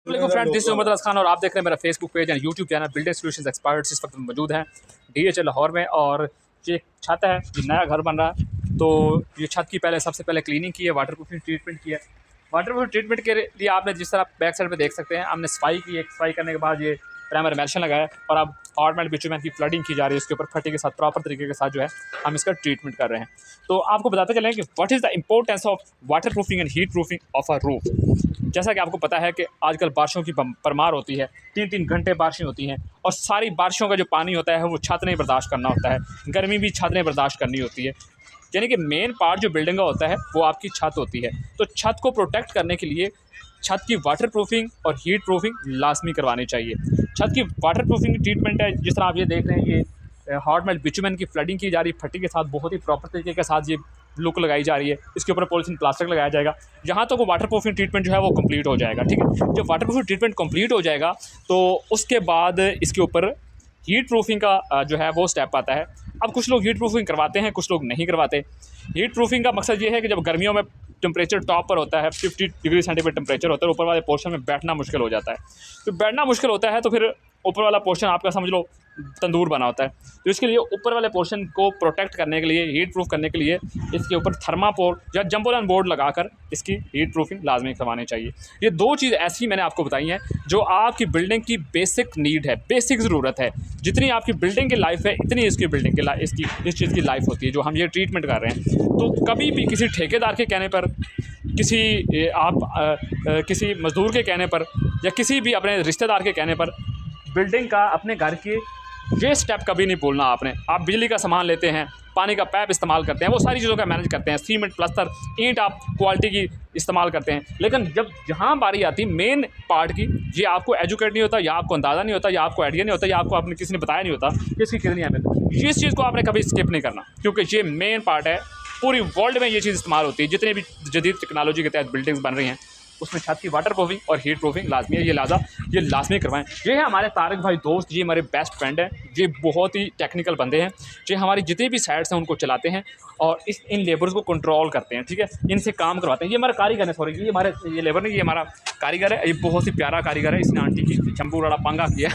Friend, this is Umar दराज खान और आप देख रहे हैं मेरा Facebook page and YouTube channel building solutions experts. इस वक्त मौजूद हैं DHL लाहौर में और ये छत है, ये नया घर बन रहा है। तो ये छत की सबसे पहले क्लीनिंग की है, वाटर प्रूफिंग ट्रीटमेंट की है। वाटर प्रूफिंग ट्रीटमेंट के लिए आपने जिस तरह बैक साइड पे देख सकते हैं, हमने सफाई की है। सफाई करने के बाद ये प्राइमर एमल्शन लगाया और अब हॉट बिटुमेन की फ्लडिंग की जा रही है। इसके ऊपर फटी के साथ प्रॉपर तरीके के साथ जो है हम इसका ट्रीटमेंट कर रहे हैं। तो आपको बताते चलें कि what is the importance of water proofing and heat proofing of a roof. जैसा कि आपको पता है कि आजकल बारिशों की परमार होती है, 3-3 घंटे बारिशें होती हैं और सारी बारिशों का जो पानी होता है वो छत नहीं बर्दाश्त करना होता है, गर्मी भी छत नहीं बर्दाश्त करनी होती है। यानी कि मेन पार्ट जो बिल्डिंग का होता है वो आपकी छत होती है। तो छत को प्रोटेक्ट करने के लिए छत की वाटर प्रूफिंग और हीट प्रूफिंग लाजमी करवानी चाहिए। छत की वाटर प्रूफिंग ट्रीटमेंट है, जिस तरह आप ये देख रहे हैं, ये हॉट मेल्ट बिटुमेन की फ्लडिंग की जा रही है, फटी के साथ बहुत ही प्रॉपर तरीके के साथ ये लुक लगाई जा रही है। इसके ऊपर पॉलीथीन प्लास्टिक लगाया जाएगा। जहाँ तक वो वाटर प्रूफिंग ट्रीटमेंट जो है वो कंप्लीट हो जाएगा। ठीक है, जब वाटर प्रूफिंग ट्रीटमेंट कंप्लीट हो जाएगा तो उसके बाद इसके ऊपर हीट प्रूफिंग का जो है वो स्टेप आता है। अब कुछ लोग हीट प्रूफिंग करवाते हैं, कुछ लोग नहीं करवाते। हीट प्रूफिंग का मकसद ये है कि जब गर्मियों में टेम्परेचर टॉप पर होता है, 50 डिग्री सेंटीग्रेड टेम्परेचर होता है, ऊपर वाले पोर्शन में बैठना मुश्किल हो जाता है। तो बैठना मुश्किल होता है तो फिर ऊपर वाला पोर्शन आपका समझ लो तंदूर बना होता है। तो इसके लिए ऊपर वाले पोर्शन को प्रोटेक्ट करने के लिए, हीट प्रूफ करने के लिए इसके ऊपर थर्मापोल या जंपोलान बोर्ड लगाकर इसकी हीट प्रूफिंग लाजमी करवानी चाहिए। ये दो चीज़ ऐसी मैंने आपको बताई हैं जो आपकी बिल्डिंग की बेसिक नीड है, बेसिक ज़रूरत है। जितनी आपकी बिल्डिंग की लाइफ है इतनी इसकी बिल्डिंग की इस चीज़ की लाइफ होती है जो हम ये ट्रीटमेंट कर रहे हैं। तो कभी भी किसी ठेकेदार के कहने पर, किसी मज़दूर के कहने पर या किसी भी अपने रिश्तेदार के कहने पर बिल्डिंग का, अपने घर की ये स्टेप कभी नहीं भूलना आपने। आप बिजली का सामान लेते हैं, पानी का पाइप इस्तेमाल करते हैं, वो सारी चीज़ों का मैनेज करते हैं, सीमेंट प्लस्तर ईंट आप क्वालिटी की इस्तेमाल करते हैं। लेकिन जब जहाँ बारी आती है मेन पार्ट की, ये आपको एजुकेट नहीं होता, या आपको अंदाज़ा नहीं होता, या आपको आइडिया नहीं होता, या आपको आपने किसी ने बताया नहीं होता कि इसकी कितनी अहमियत है। इस चीज़ को आपने कभी स्किप नहीं करना, क्योंकि ये मेन पार्ट है। पूरी वर्ल्ड में ये चीज़ इस्तेमाल होती है। जितने भी जदीद टेक्नोलॉजी के तहत बिल्डिंग्स बन रही हैं उसमें छत की वाटर प्रूफिंग और हीट प्रूफिंग लाजमी है। ये लाजमी करवाएं। ये है हमारे तारिक भाई दोस्त, ये हमारे बेस्ट फ्रेंड हैं। ये बहुत ही टेक्निकल बंदे हैं। ये हमारी जितनी भी साइट्स हैं उनको चलाते हैं और इन लेबर्स को कंट्रोल करते हैं। ठीक है, इनसे काम करवाते हैं। ये हमारा कारीगर है, सॉरी, ये लेबर नहीं, ये हमारा कारीगर है। ये बहुत ही प्यारा कारीगर है। इसने आंटी की चंपू वाला पंगा किया।